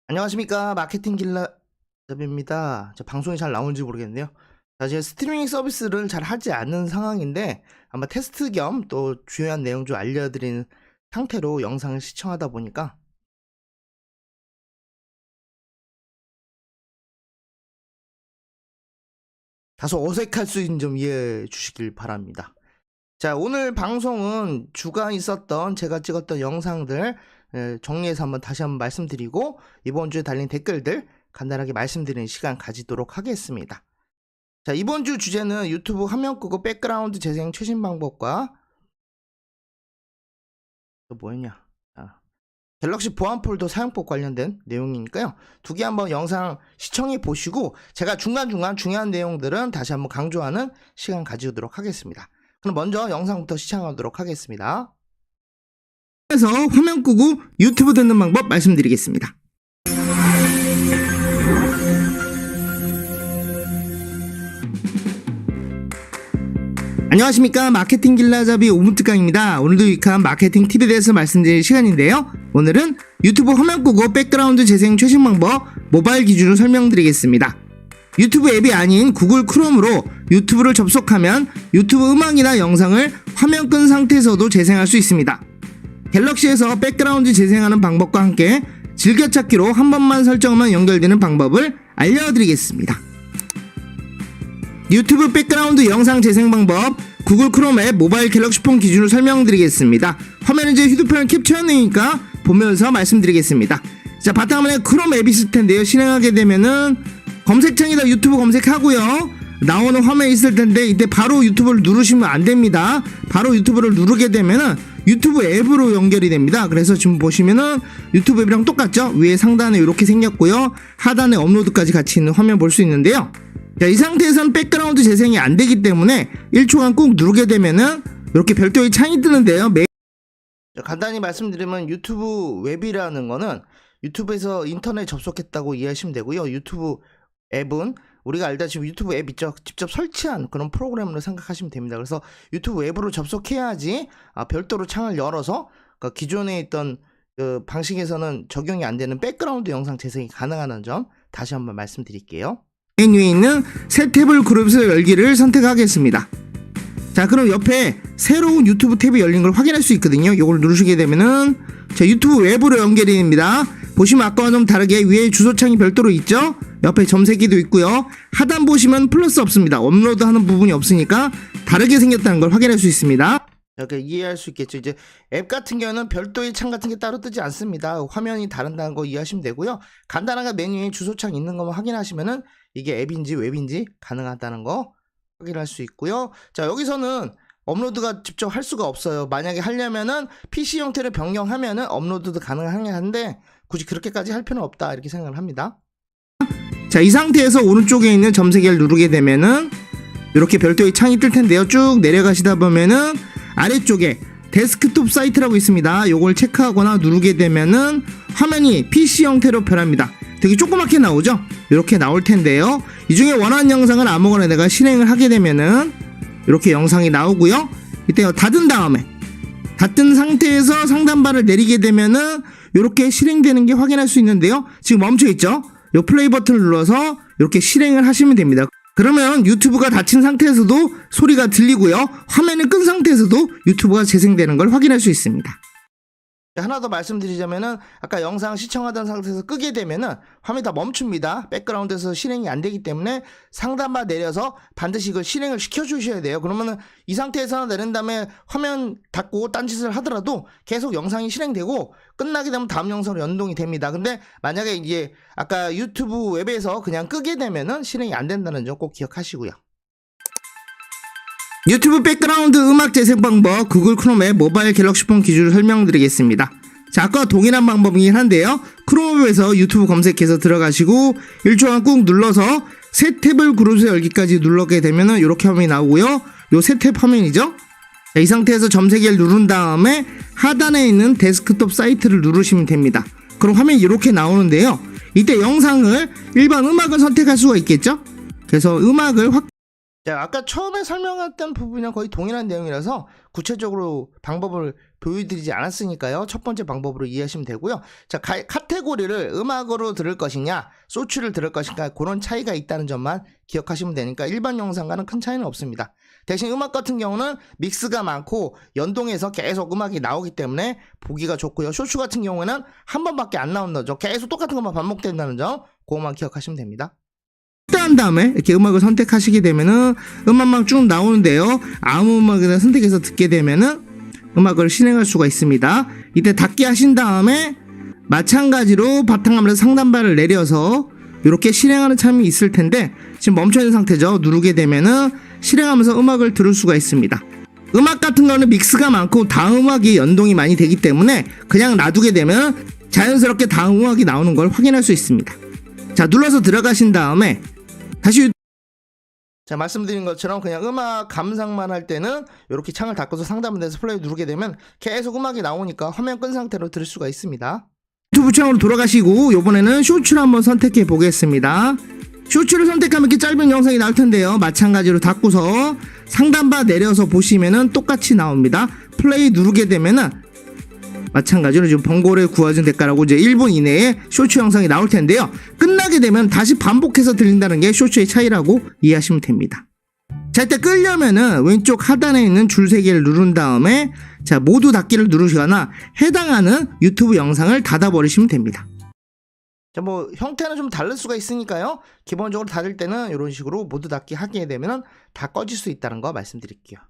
안녕하십니까, 마케팅 길라잡입니다. 방송이 잘 나오는지 모르겠네요. 자, 제가 스트리밍 서비스를 잘 하지 않는 상황인데 아마 테스트 겸 또 중요한 내용 좀 알려드리는 상태로 영상을 시청하다 보니까 다소 어색할 수 있는 점 이해해 주시길 바랍니다. 자, 오늘 방송은 주간 있었던 제가 찍었던 영상들 정리해서 다시 한번 말씀드리고 이번 주에 달린 댓글들 간단하게 말씀드리는 시간 가지도록 하겠습니다. 자, 이번 주 주제는 유튜브 화면 끄고 백그라운드 재생 최신 방법과 또 뭐였냐, 갤럭시 보안 폴더 사용법 관련된 내용이니까요. 두 개 한번 영상 시청해 보시고 제가 중간중간 중요한 내용들은 다시 한번 강조하는 시간 가지도록 하겠습니다. 그럼 먼저 영상부터 시청하도록 하겠습니다. 그래서 화면 끄고 유튜브 듣는 방법 말씀드리겠습니다. 안녕하십니까, 마케팅 길라잡이 오문특강입니다. 오늘도 유익한 마케팅 팁에 대해서 말씀드릴 시간인데요. 오늘은 유튜브 화면 끄고 백그라운드 재생 최신 방법 모바일 기준으로 설명드리겠습니다. 유튜브 앱이 아닌 구글 크롬으로 유튜브를 접속하면 유튜브 음악이나 영상을 화면 끈 상태에서도 재생할 수 있습니다. 갤럭시에서 백그라운드 재생하는 방법과 함께 즐겨찾기로 한 번만 설정하면 연결되는 방법을 알려드리겠습니다. 유튜브 백그라운드 영상 재생 방법 구글 크롬 앱 모바일 갤럭시 폰 기준으로 설명드리겠습니다. 화면은 제 휴대폰을 캡처해놓으니까 보면서 말씀드리겠습니다. 자, 바탕화면에 크롬 앱이 있을 텐데요. 실행하게 되면은 검색창에다 유튜브 검색하고요. 나오는 화면이 있을 텐데 이때 바로 유튜브를 누르시면 안 됩니다. 바로 유튜브를 누르게 되면은 유튜브 앱으로 연결이 됩니다. 그래서 지금 보시면은 유튜브 앱이랑 똑같죠? 위에 상단에 이렇게 생겼고요. 하단에 업로드까지 같이 있는 화면 볼 수 있는데요. 자, 이 상태에서는 백그라운드 재생이 안 되기 때문에 1초간 꾹 누르게 되면은 이렇게 별도의 창이 뜨는데요. 간단히 말씀드리면 유튜브 웹이라는 거는 유튜브에서 인터넷 접속했다고 이해하시면 되고요. 유튜브 앱은 우리가 알다시피 유튜브 앱 있죠? 직접 설치한 그런 프로그램으로 생각하시면 됩니다. 그래서 유튜브 앱으로 접속해야지 별도로 창을 열어서 기존에 있던 그 방식에서는 적용이 안 되는 백그라운드 영상 재생이 가능하다는 점 다시 한번 말씀드릴게요. 메뉴에 있는 새 탭을 그룹에서 열기를 선택하겠습니다. 자, 그럼 옆에 새로운 유튜브 탭이 열린 걸 확인할 수 있거든요. 이걸 누르시게 되면은 자, 유튜브 웹으로 연결이 됩니다. 보시면 아까와 좀 다르게 위에 주소창이 별도로 있죠. 옆에 점세기도 있고요. 하단 보시면 플러스 없습니다. 업로드 하는 부분이 없으니까 다르게 생겼다는 걸 확인할 수 있습니다. 이렇게 이해할 수 있겠죠. 이제 앱 같은 경우는 별도의 창 같은 게 따로 뜨지 않습니다. 화면이 다른다는 거 이해하시면 되고요. 간단하게 메뉴에 주소창 있는 것만 확인하시면은 이게 앱인지 웹인지 가능하다는 거 확인할 수 있고요. 자, 여기서는 업로드가 직접 할 수가 없어요. 만약에 하려면은 PC 형태를 변경하면은 업로드도 가능한데 굳이 그렇게까지 할 필요는 없다 이렇게 생각을 합니다. 자, 이 상태에서 오른쪽에 있는 점세기를 누르게 되면은 이렇게 별도의 창이 뜰 텐데요. 쭉 내려가시다 보면은 아래쪽에 데스크톱 사이트라고 있습니다. 요걸 체크하거나 누르게 되면은 화면이 PC 형태로 변합니다. 되게 조그맣게 나오죠? 이렇게 나올 텐데요. 이 중에 원하는 영상을 아무거나 내가 실행을 하게 되면은 이렇게 영상이 나오고요. 이때 닫은 다음에 닫은 상태에서 상단바를 내리게 되면은 이렇게 실행되는 게 확인할 수 있는데요. 지금 멈춰 있죠? 이 플레이 버튼을 눌러서 이렇게 실행을 하시면 됩니다. 그러면 유튜브가 닫힌 상태에서도 소리가 들리고요. 화면을 끈 상태에서도 유튜브가 재생되는 걸 확인할 수 있습니다. 하나 더 말씀드리자면은 아까 영상 시청하던 상태에서 끄게 되면은 화면이 다 멈춥니다. 백그라운드에서 실행이 안 되기 때문에 상단바 내려서 반드시 이걸 실행을 시켜 주셔야 돼요. 그러면은 이 상태에서 내린 다음에 화면 닫고 딴짓을 하더라도 계속 영상이 실행되고 끝나게 되면 다음 영상으로 연동이 됩니다. 근데 만약에 이제 아까 유튜브 웹에서 그냥 끄게 되면은 실행이 안 된다는 점 꼭 기억하시고요. 유튜브 백그라운드 음악 재생 방법 구글 크롬의 모바일 갤럭시 폰 기준으로 설명드리겠습니다. 자, 아까와 동일한 방법이긴 한데요. 크롬에서 유튜브 검색해서 들어가시고 1초간 꾹 눌러서 새 탭을 그룹에서 열기까지 누르게 되면은 이렇게 화면이 나오고요. 요 새 탭 화면이죠. 자, 이 상태에서 점세기를 누른 다음에 하단에 있는 데스크톱 사이트를 누르시면 됩니다. 그럼 화면이 이렇게 나오는데요. 이때 영상을 일반 음악을 선택할 수가 있겠죠. 그래서 음악을 자, 아까 처음에 설명했던 부분이랑 거의 동일한 내용이라서 구체적으로 방법을 보여드리지 않았으니까요. 첫 번째 방법으로 이해하시면 되고요. 자, 카테고리를 음악으로 들을 것이냐, 소추를 들을 것인가, 그런 차이가 있다는 점만 기억하시면 되니까 일반 영상과는 큰 차이는 없습니다. 대신 음악 같은 경우는 믹스가 많고 연동해서 계속 음악이 나오기 때문에 보기가 좋고요. 쇼츠 같은 경우에는 한 번밖에 안 나온다는 점, 계속 똑같은 것만 반복된다는 점, 그것만 기억하시면 됩니다. 한 다음에 이렇게 음악을 선택하시게 되면은 음악만 쭉 나오는데요. 아무 음악이나 선택해서 듣게 되면은 음악을 실행할 수가 있습니다. 이때 닫기 하신 다음에 마찬가지로 바탕화면에서 상단바를 내려서 이렇게 실행하는 참이 있을 텐데 지금 멈춰 있는 상태죠. 누르게 되면은 실행하면서 음악을 들을 수가 있습니다. 음악 같은 거는 믹스가 많고 다음 음악이 연동이 많이 되기 때문에 그냥 놔두게 되면 자연스럽게 다음 음악이 나오는 걸 확인할 수 있습니다. 자, 눌러서 들어가신 다음에 다시 자, 말씀드린 것처럼 그냥 음악 감상만 할 때는 이렇게 창을 닫고서 상단에서 플레이 누르게 되면 계속 음악이 나오니까 화면 끈 상태로 들을 수가 있습니다. 유튜브 창으로 돌아가시고 이번에는 쇼츠를 한번 선택해 보겠습니다. 쇼츠를 선택하면 이렇게 짧은 영상이 나올 텐데요. 마찬가지로 닫고서 상단바 내려서 보시면은 똑같이 나옵니다. 플레이 누르게 되면은 마찬가지로 지금 번거로에 구워진 대가라고 이제 1분 이내에 쇼츠 영상이 나올 텐데요. 끝나게 되면 다시 반복해서 들린다는 게 쇼츠의 차이라고 이해하시면 됩니다. 자, 이때 끌려면은 왼쪽 하단에 있는 줄 3개를 누른 다음에 자, 모두 닫기를 누르시거나 해당하는 유튜브 영상을 닫아버리시면 됩니다. 자, 뭐 형태는 좀 다를 수가 있으니까요. 기본적으로 닫을 때는 이런 식으로 모두 닫기 하게 되면은 다 꺼질 수 있다는 거 말씀드릴게요.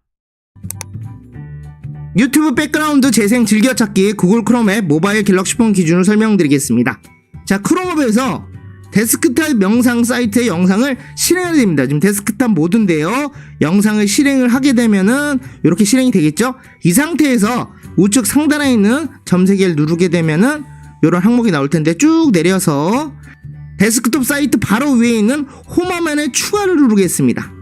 유튜브 백그라운드 재생 즐겨찾기 구글 크롬 앱 모바일 갤럭시 폰 기준으로 설명드리겠습니다. 자, 크롬업에서 데스크탑 영상 사이트의 영상을 실행해야 됩니다. 지금 데스크탑 모드인데요. 영상을 실행을 하게 되면은 이렇게 실행이 되겠죠. 이 상태에서 우측 상단에 있는 점 3개를 누르게 되면은 이런 항목이 나올 텐데 쭉 내려서 데스크톱 사이트 바로 위에 있는 홈 화면에 추가를 누르겠습니다.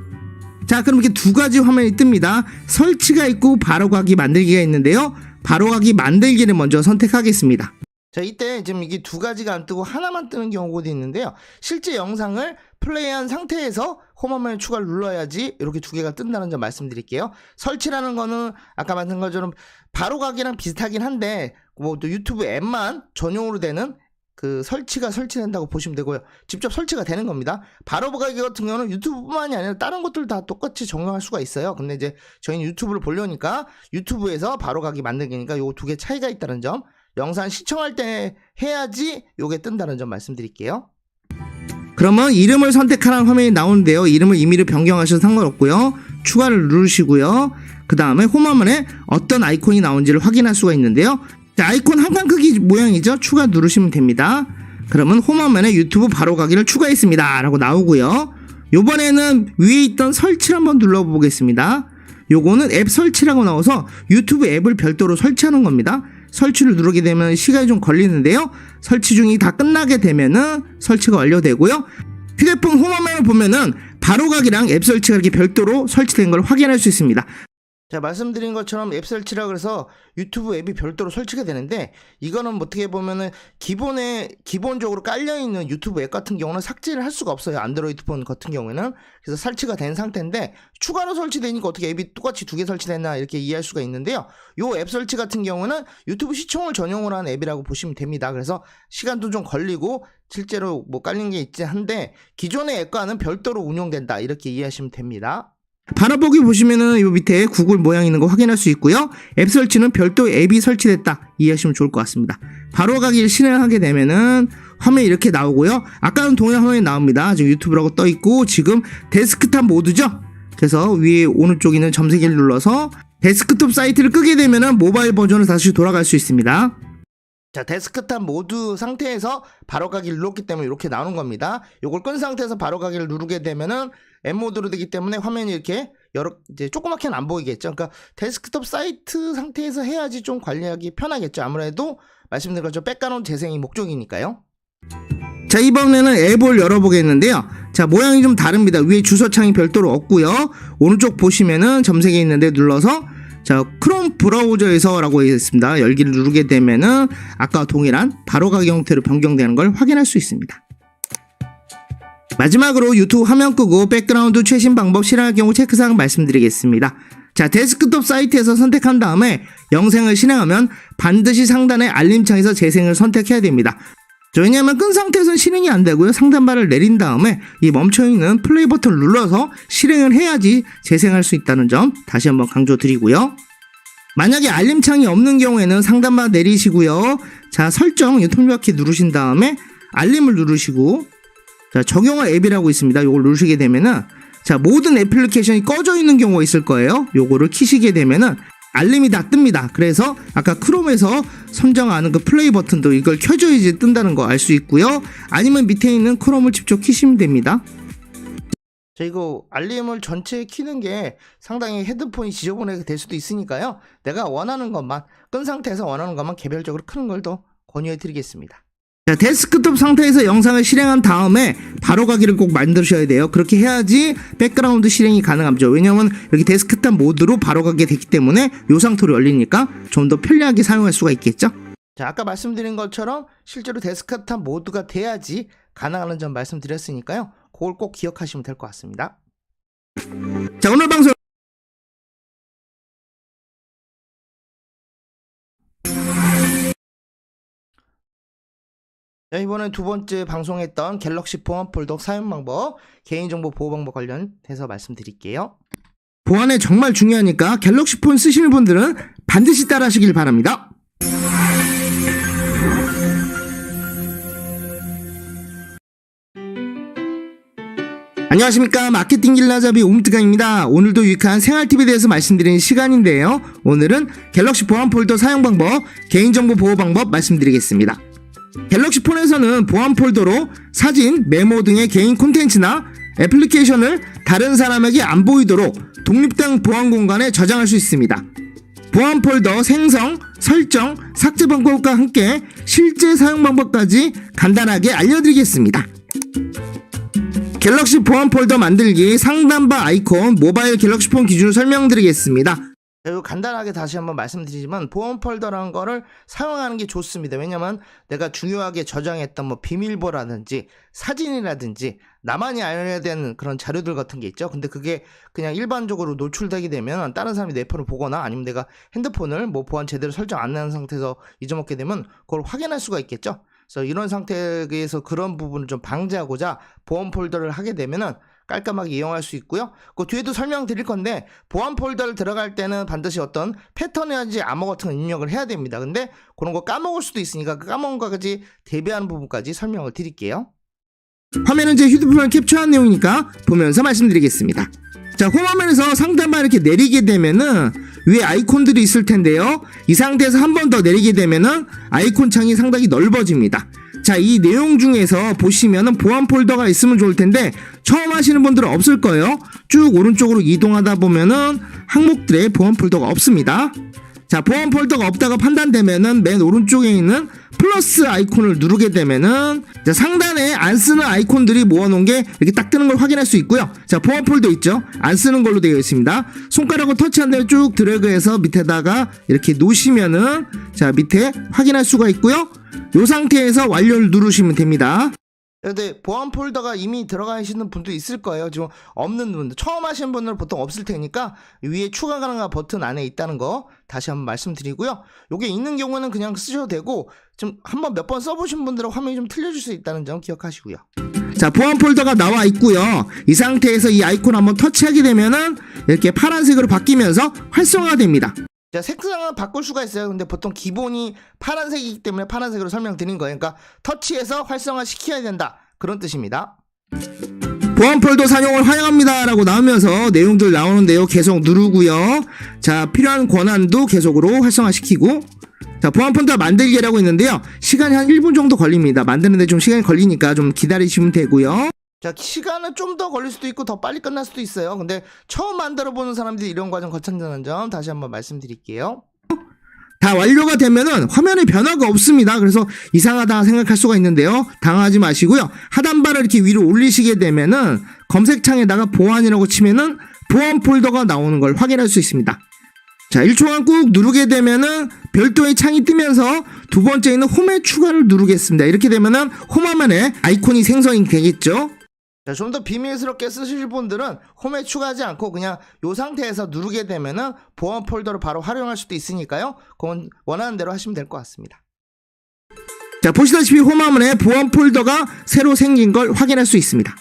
자, 그럼 이렇게 두 가지 화면이 뜹니다. 설치가 있고 바로가기 만들기가 있는데요. 바로가기 만들기를 먼저 선택하겠습니다. 자, 이때 지금 이게 두 가지가 안 뜨고 하나만 뜨는 경우도 있는데요. 실제 영상을 플레이한 상태에서 홈화면에 추가를 눌러야지 이렇게 두 개가 뜬다는 점 말씀드릴게요. 설치라는 거는 아까 말한 것처럼 바로가기랑 비슷하긴 한데 뭐 또 유튜브 앱만 전용으로 되는 그 설치가 설치된다고 보시면 되고요. 직접 설치가 되는 겁니다. 바로가기 같은 경우는 유튜브뿐만이 아니라 다른 것들 다 똑같이 적용할 수가 있어요. 근데 이제 저희는 유튜브를 보려니까 유튜브에서 바로가기 만들기니까 요 두 개 차이가 있다는 점, 영상 시청할 때 해야지 요게 뜬다는 점 말씀드릴게요. 그러면 이름을 선택하라는 화면이 나오는데요. 이름을 임의로 변경하셔도 상관없고요. 추가를 누르시고요. 그 다음에 홈화면에 어떤 아이콘이 나온지를 확인할 수가 있는데요. 자, 아이콘 한 칸 크기 모양이죠. 추가 누르시면 됩니다. 그러면 홈화면에 유튜브 바로가기를 추가했습니다 라고 나오고요. 요번에는 위에 있던 설치를 한번 눌러보겠습니다. 요거는 앱 설치라고 나와서 유튜브 앱을 별도로 설치하는 겁니다. 설치를 누르게 되면 시간이 좀 걸리는데요. 설치 중이 다 끝나게 되면은 설치가 완료되고요. 휴대폰 홈화면을 보면은 바로가기랑 앱 설치가 이렇게 별도로 설치된 걸 확인할 수 있습니다. 자, 말씀드린 것처럼 앱 설치라 그래서 유튜브 앱이 별도로 설치가 되는데 이거는 어떻게 보면은 기본적으로 깔려있는 유튜브 앱 같은 경우는 삭제를 할 수가 없어요. 안드로이드 폰 같은 경우에는. 그래서 설치가 된 상태인데 추가로 설치되니까 어떻게 앱이 똑같이 두 개 설치됐나 이렇게 이해할 수가 있는데요. 요 앱 설치 같은 경우는 유튜브 시청을 전용으로 한 앱이라고 보시면 됩니다. 그래서 시간도 좀 걸리고 실제로 뭐 깔린 게 있지 한데 기존의 앱과는 별도로 운영된다 이렇게 이해하시면 됩니다. 바라보기 보시면은 이 밑에 구글 모양 있는 거 확인할 수 있고요. 앱 설치는 별도 앱이 설치됐다 이해하시면 좋을 것 같습니다. 바로가기를 실행하게 되면은 화면이 이렇게 나오고요. 아까는 동일한 화면이 나옵니다. 지금 유튜브라고 떠 있고 지금 데스크탑 모드죠. 그래서 위에 오른쪽에 있는 점 3개를 눌러서 데스크톱 사이트를 끄게 되면은 모바일 버전으로 다시 돌아갈 수 있습니다. 자, 데스크탑 모드 상태에서 바로가기를 눌렀기 때문에 이렇게 나오는 겁니다. 요걸 끈 상태에서 바로가기를 누르게 되면은 M 모드로 되기 때문에 화면이 이렇게 이제 조그맣게는 안 보이겠죠. 그러니까 데스크톱 사이트 상태에서 해야지 좀 관리하기 편하겠죠. 아무래도 말씀드린 것처럼 백그라운드 재생이 목적이니까요. 자, 이번에는 앱을 열어보겠는데요. 자, 모양이 좀 다릅니다. 위에 주소창이 별도로 없고요. 오른쪽 보시면은 점 3개 있는데 눌러서 자, 크롬 브라우저에서 라고 있습니다. 열기를 누르게 되면은 아까 동일한 바로가기 형태로 변경되는 걸 확인할 수 있습니다. 마지막으로 유튜브 화면 끄고 백그라운드 최신 방법 실행할 경우 체크사항 말씀드리겠습니다. 자, 데스크톱 사이트에서 선택한 다음에 영상을 실행하면 반드시 상단의 알림창에서 재생을 선택해야 됩니다. 왜냐하면 끈 상태에서는 실행이 안 되고요. 상단바를 내린 다음에 이 멈춰있는 플레이 버튼을 눌러서 실행을 해야지 재생할 수 있다는 점 다시 한번 강조드리고요. 만약에 알림창이 없는 경우에는 상단바 내리시고요. 자, 설정 통역키 누르신 다음에 알림을 누르시고, 자, 적용할 앱이라고 있습니다. 요걸 누르시게 되면은, 자, 모든 애플리케이션이 꺼져 있는 경우가 있을 거예요. 요거를 키시게 되면은 알림이 다 뜹니다. 그래서 아까 크롬에서 선정하는 그 플레이 버튼도 이걸 켜줘야지 뜬다는 거 알 수 있고요. 아니면 밑에 있는 크롬을 직접 키시면 됩니다. 자, 이거 알림을 전체에 키는 게 상당히 헤드폰이 지저분하게 될 수도 있으니까요. 내가 원하는 것만, 끈 상태에서 원하는 것만 개별적으로 크는 걸 더 권유해 드리겠습니다. 자, 데스크톱 상태에서 영상을 실행한 다음에 바로 가기를 꼭 만드셔야 돼요. 그렇게 해야지 백그라운드 실행이 가능하죠. 왜냐면 여기 데스크탑 모드로 바로 가게 됐기 때문에 요 상태로 열리니까 좀 더 편리하게 사용할 수가 있겠죠. 자, 아까 말씀드린 것처럼 실제로 데스크탑 모드가 돼야지 가능한 점 말씀드렸으니까요. 그걸 꼭 기억하시면 될 것 같습니다. 자, 오늘 방송 이번에 두 번째 방송했던 갤럭시 보안 폴더 사용 방법, 개인정보 보호 방법 관련해서 말씀드릴게요. 보안에 정말 중요하니까 갤럭시 폰 쓰시는 분들은 반드시 따라 하시길 바랍니다. 안녕하십니까, 마케팅 길라잡이 옴뜨강입니다. 오늘도 유익한 생활팁에 대해서 말씀드리는 시간인데요. 오늘은 갤럭시 보안 폴더 사용 방법, 개인정보 보호 방법 말씀드리겠습니다. 갤럭시 폰에서는 보안 폴더로 사진, 메모 등의 개인 콘텐츠나 애플리케이션을 다른 사람에게 안 보이도록 독립된 보안 공간에 저장할 수 있습니다. 보안 폴더 생성, 설정, 삭제 방법과 함께 실제 사용 방법까지 간단하게 알려드리겠습니다. 갤럭시 보안 폴더 만들기 상단바 아이콘 모바일 갤럭시 폰 기준으로 설명드리겠습니다. 간단하게 다시 한번 말씀드리지만 보안 폴더라는 거를 사용하는 게 좋습니다. 왜냐면 내가 중요하게 저장했던 뭐 비밀번호라든지 사진이라든지 나만이 알아야 되는 그런 자료들 같은 게 있죠. 근데 그게 그냥 일반적으로 노출되게 되면 다른 사람이 내 폰을 보거나 아니면 내가 핸드폰을 뭐 보안 제대로 설정 안 한 상태에서 잊어먹게 되면 그걸 확인할 수가 있겠죠. 그래서 이런 상태에서 그런 부분을 좀 방지하고자 보안 폴더를 하게 되면은 깔끔하게 이용할 수 있고요. 그 뒤에도 설명드릴 건데 보안 폴더를 들어갈 때는 반드시 어떤 패턴이라든지 암호 같은 거 입력을 해야 됩니다. 근데 그런 거 까먹을 수도 있으니까 그 까먹은 것까지 대비하는 부분까지 설명을 드릴게요. 화면은 제 휴대폰을 캡처한 내용이니까 보면서 말씀드리겠습니다. 자, 홈화면에서 상단만 이렇게 내리게 되면은 위에 아이콘들이 있을 텐데요. 이 상태에서 한 번 더 내리게 되면은 아이콘 창이 상당히 넓어집니다. 자, 이 내용 중에서 보시면은 보안 폴더가 있으면 좋을 텐데 처음 하시는 분들은 없을 거예요. 쭉 오른쪽으로 이동하다 보면은 항목들에 보안 폴더가 없습니다. 자, 보안 폴더가 없다고 판단되면은 맨 오른쪽에 있는 플러스 아이콘을 누르게 되면은 자, 상단에 안 쓰는 아이콘들이 모아놓은 게 이렇게 딱 뜨는 걸 확인할 수 있고요. 자, 보안 폴더 있죠? 안 쓰는 걸로 되어 있습니다. 손가락을 터치한 다음에 쭉 드래그해서 밑에다가 이렇게 놓으시면은 자, 밑에 확인할 수가 있고요. 이 상태에서 완료를 누르시면 됩니다. 근데 보안 폴더가 이미 들어가 계시는 분도 있을 거예요. 지금 없는 분들, 처음 하시는 분들은 보통 없을 테니까 위에 추가 가능한 버튼 안에 있다는 거 다시 한번 말씀드리고요. 요게 있는 경우는 그냥 쓰셔도 되고 좀 한번 몇 번 써보신 분들은 화면이 좀 틀려질 수 있다는 점 기억하시고요. 자, 보안 폴더가 나와 있고요. 이 상태에서 이 아이콘 한번 터치하게 되면은 이렇게 파란색으로 바뀌면서 활성화됩니다. 자, 색상은 바꿀 수가 있어요. 근데 보통 기본이 파란색이기 때문에 파란색으로 설명드린 거예요. 그러니까 터치해서 활성화 시켜야 된다, 그런 뜻입니다. 보안 폴더 사용을 환영합니다 라고 나오면서 내용들 나오는데요. 계속 누르고요. 자, 필요한 권한도 계속으로 활성화시키고, 자, 보안 폴더 만들기라고 있는데요. 시간이 한 1분 정도 걸립니다. 만드는데 좀 시간이 걸리니까 좀 기다리시면 되고요. 자, 시간은 좀 더 걸릴 수도 있고 더 빨리 끝날 수도 있어요. 근데 처음 만들어 보는 사람들이 이런 과정 거친다는 점 다시 한번 말씀드릴게요. 다 완료가 되면은 화면에 변화가 없습니다. 그래서 이상하다 생각할 수가 있는데요. 당하지 마시고요. 하단바를 이렇게 위로 올리시게 되면은 검색창에다가 보안이라고 치면은 보안 폴더가 나오는 걸 확인할 수 있습니다. 자, 1초간 꾹 누르게 되면은 별도의 창이 뜨면서 두 번째 있는 홈의 추가를 누르겠습니다. 이렇게 되면은 홈 화면에 아이콘이 생성이 되겠죠. 자, 좀 더 비밀스럽게 쓰실 분들은 홈에 추가하지 않고 그냥 이 상태에서 누르게 되면은 보안 폴더를 바로 활용할 수도 있으니까요. 그건 원하는 대로 하시면 될 것 같습니다. 자, 보시다시피 홈화면에 보안 폴더가 새로 생긴 걸 확인할 수 있습니다.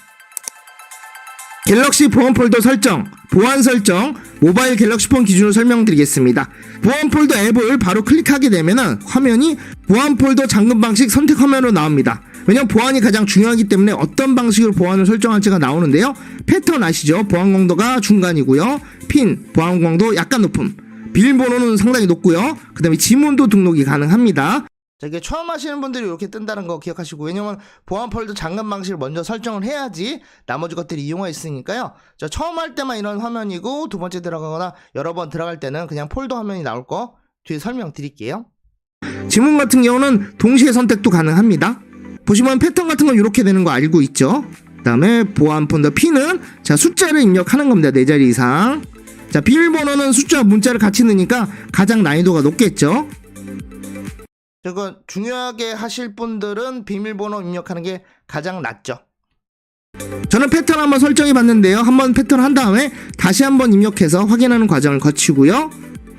갤럭시 보안 폴더 설정, 보안 설정, 모바일 갤럭시 폰 기준으로 설명드리겠습니다. 보안 폴더 앱을 바로 클릭하게 되면은 화면이 보안 폴더 잠금 방식 선택 화면으로 나옵니다. 왜냐면 보안이 가장 중요하기 때문에 어떤 방식으로 보안을 설정할지가 나오는데요. 패턴 아시죠? 보안 강도가 중간이고요. 핀, 보안 강도 약간 높음. 비밀번호는 상당히 높고요. 그 다음에 지문도 등록이 가능합니다. 자, 이게 처음 하시는 분들이 이렇게 뜬다는 거 기억하시고, 왜냐면 보안 폴더 잠금 방식을 먼저 설정을 해야지 나머지 것들이 이용할 수 있으니까요. 자, 처음 할 때만 이런 화면이고 두 번째 들어가거나 여러 번 들어갈 때는 그냥 폴더 화면이 나올 거 뒤에 설명드릴게요. 지문 같은 경우는 동시에 선택도 가능합니다. 보시면 패턴 같은 건 이렇게 되는 거 알고 있죠. 그 다음에 보안 폴더 핀은 자, 숫자를 입력하는 겁니다. 4자리 이상. 자, 비밀번호는 숫자와 문자를 같이 넣으니까 가장 난이도가 높겠죠. 저거 중요하게 하실 분들은 비밀번호 입력하는 게 가장 낫죠. 저는 패턴 한번 설정해 봤는데요. 한번 패턴 한 다음에 다시 한번 입력해서 확인하는 과정을 거치고요.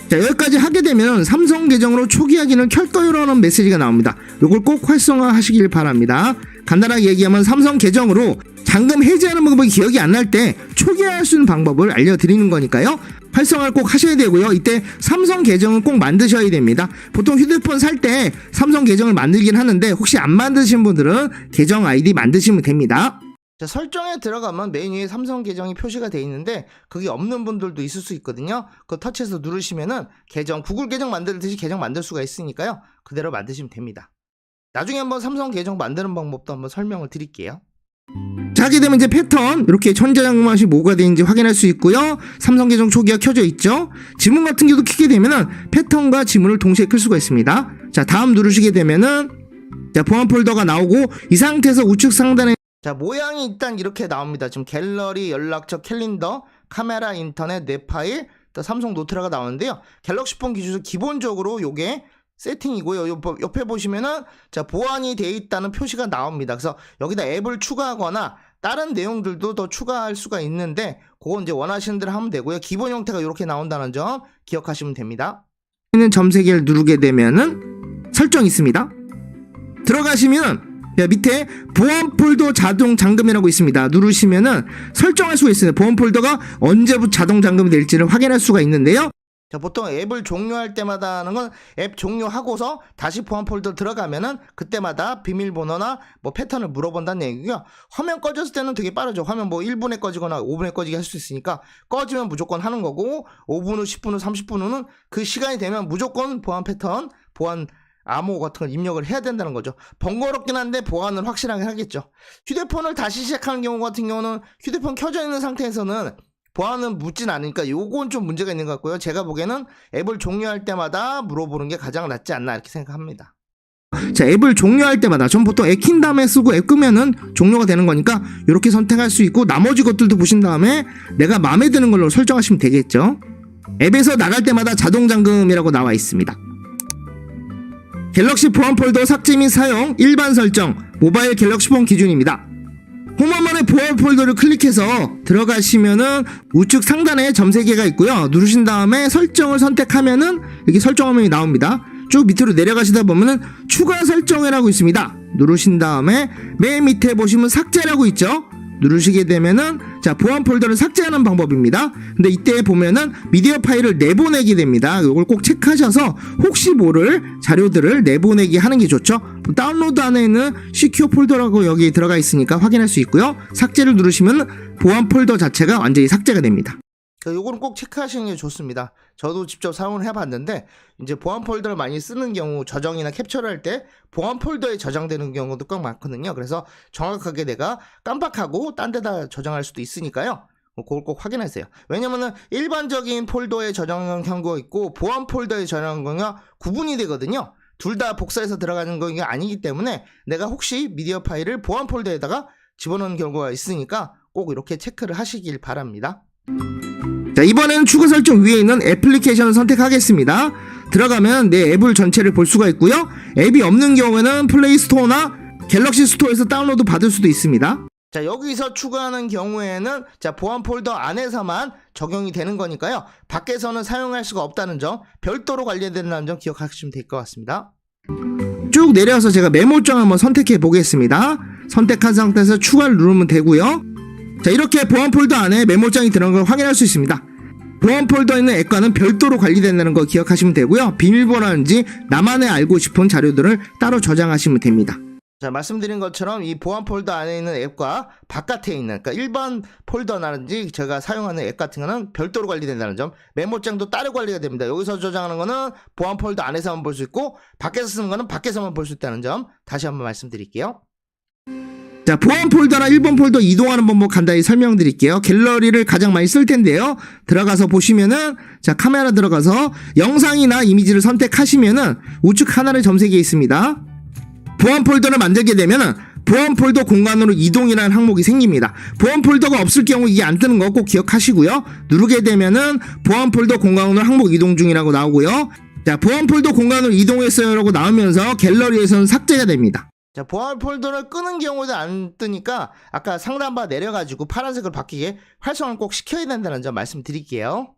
자, 여기까지 하게 되면 삼성 계정으로 초기 확인을 켤 거요라는 메시지가 나옵니다. 이걸 꼭 활성화 하시길 바랍니다. 간단하게 얘기하면 삼성 계정으로 잠금 해제하는 방법이 기억이 안 날 때 초기화할 수 있는 방법을 알려드리는 거니까요. 활성화를 꼭 하셔야 되고요. 이때 삼성 계정은 꼭 만드셔야 됩니다. 보통 휴대폰 살 때 삼성 계정을 만들긴 하는데 혹시 안 만드신 분들은 계정 아이디 만드시면 됩니다. 자, 설정에 들어가면 메인 위에 삼성 계정이 표시가 되어 있는데 그게 없는 분들도 있을 수 있거든요. 그거 터치해서 누르시면은 계정, 구글 계정 만들듯이 계정 만들 수가 있으니까요. 그대로 만드시면 됩니다. 나중에 한번 삼성 계정 만드는 방법도 한번 설명을 드릴게요. 자, 하게 되면 이제 패턴 이렇게 전자장금맛이 뭐가 되는지 확인할 수 있고요. 삼성 계정 초기화 켜져 있죠. 지문 같은 경우도 켜게 되면은 패턴과 지문을 동시에 클 수가 있습니다. 자, 다음 누르시게 되면은 자, 보안 폴더가 나오고 이 상태에서 우측 상단에 자, 모양이 일단 이렇게 나옵니다. 지금 갤러리, 연락처, 캘린더, 카메라, 인터넷, 내 파일, 또 삼성 노트라가 나오는데요. 갤럭시 폰 기준에서 기본적으로 요게 세팅이고요. 옆에 보시면은 자, 보안이 되어 있다는 표시가 나옵니다. 그래서 여기다 앱을 추가하거나 다른 내용들도 더 추가할 수가 있는데 그건 이제 원하시는 대로 하면 되고요. 기본 형태가 이렇게 나온다는 점 기억하시면 됩니다. 점 3개를 누르게 되면은 설정이 있습니다. 들어가시면 밑에 보안 폴더 자동 잠금이라고 있습니다. 누르시면은 설정할 수가 있어요. 보안 폴더가 언제부터 자동 잠금이 될지를 확인할 수가 있는데요. 자, 보통 앱을 종료할 때마다 하는 건 앱 종료하고서 다시 보안 폴더 들어가면은 그때마다 비밀번호나 뭐 패턴을 물어본다는 얘기고요. 화면 꺼졌을 때는 되게 빠르죠. 화면 뭐 1분에 꺼지거나 5분에 꺼지게 할 수 있으니까 꺼지면 무조건 하는 거고 5분 후, 10분 후, 30분 후는 그 시간이 되면 무조건 보안 패턴, 보안 암호 같은 걸 입력을 해야 된다는 거죠. 번거롭긴 한데 보안을 확실하게 하겠죠. 휴대폰을 다시 시작하는 경우 같은 경우는 휴대폰 켜져 있는 상태에서는 보안은 묻진 않으니까 요건 좀 문제가 있는 것 같고요. 제가 보기에는 앱을 종료할 때마다 물어보는 게 가장 낫지 않나 이렇게 생각합니다. 자, 앱을 종료할 때마다 전 보통 앱 킨 다음에 쓰고 앱 끄면은 종료가 되는 거니까 이렇게 선택할 수 있고 나머지 것들도 보신 다음에 내가 마음에 드는 걸로 설정하시면 되겠죠. 앱에서 나갈 때마다 자동 잠금이라고 나와 있습니다. 갤럭시 보안 폴더 삭제 및 사용 일반 설정 모바일 갤럭시 폰 기준입니다. 홈화면에 보안 폴더를 클릭해서 들어가시면은 우측 상단에 점 3개가 있고요. 누르신 다음에 설정을 선택하면은 여기 설정 화면이 나옵니다. 쭉 밑으로 내려가시다 보면은 추가 설정이라고 있습니다. 누르신 다음에 맨 밑에 보시면 삭제라고 있죠. 누르시게 되면은 자, 보안 폴더를 삭제하는 방법입니다. 근데 이때 보면은 미디어 파일을 내보내게 됩니다. 이걸 꼭 체크하셔서 혹시 모를 자료들을 내보내기 하는 게 좋죠. 다운로드 안에 있는 시큐어 폴더라고 여기 들어가 있으니까 확인할 수 있고요. 삭제를 누르시면 보안 폴더 자체가 완전히 삭제가 됩니다. 요거는 꼭 체크하시는 게 좋습니다. 저도 직접 사용을 해봤는데 이제 보안 폴더를 많이 쓰는 경우 저장이나 캡처를 할 때 보안 폴더에 저장되는 경우도 꽤 많거든요. 그래서 정확하게 내가 깜빡하고 딴 데다 저장할 수도 있으니까요. 그걸 꼭 확인하세요. 왜냐면은 일반적인 폴더에 저장한 경우가 있고 보안 폴더에 저장한 경우가 구분이 되거든요. 둘 다 복사해서 들어가는 거 아니기 때문에 내가 혹시 미디어 파일을 보안 폴더에다가 집어넣는 경우가 있으니까 꼭 이렇게 체크를 하시길 바랍니다. 자, 이번에는 추가 설정 위에 있는 애플리케이션을 선택하겠습니다. 들어가면 내 앱을 전체를 볼 수가 있고요. 앱이 없는 경우에는 플레이 스토어나 갤럭시 스토어에서 다운로드 받을 수도 있습니다. 자, 여기서 추가하는 경우에는 자, 보안 폴더 안에서만 적용이 되는 거니까요. 밖에서는 사용할 수가 없다는 점, 별도로 관리된다는 점 기억하시면 될 것 같습니다. 쭉 내려서 제가 메모장 한번 선택해 보겠습니다. 선택한 상태에서 추가를 누르면 되고요. 자, 이렇게 보안 폴더 안에 메모장이 들어간 걸 확인할 수 있습니다. 보안 폴더에 있는 앱과는 별도로 관리된다는 거 기억하시면 되고요. 비밀번호라든지 나만의 알고 싶은 자료들을 따로 저장하시면 됩니다. 자, 말씀드린 것처럼 이 보안 폴더 안에 있는 앱과 바깥에 있는, 그러니까 일반 폴더라든지 제가 사용하는 앱 같은 거는 별도로 관리된다는 점, 메모장도 따로 관리가 됩니다. 여기서 저장하는 거는 보안 폴더 안에서만 볼 수 있고 밖에서 쓰는 거는 밖에서만 볼 수 있다는 점 다시 한번 말씀드릴게요. 자, 보안 폴더나 1번 폴더 이동하는 방법 간단히 설명드릴게요. 갤러리를 가장 많이 쓸 텐데요. 들어가서 보시면은, 자, 카메라 들어가서 영상이나 이미지를 선택하시면은 우측 하나를 점색이 있습니다. 보안 폴더를 만들게 되면은 보안 폴더 공간으로 이동이라는 항목이 생깁니다. 보안 폴더가 없을 경우 이게 안 뜨는 거 꼭 기억하시고요. 누르게 되면은 보안 폴더 공간으로 항목 이동 중이라고 나오고요. 자, 보안 폴더 공간으로 이동했어요 라고 나오면서 갤러리에서는 삭제가 됩니다. 자, 보안 폴더를 끄는 경우도 안 뜨니까 아까 상단바 내려가지고 파란색으로 바뀌게 활성화를 꼭 시켜야 된다는 점 말씀드릴게요.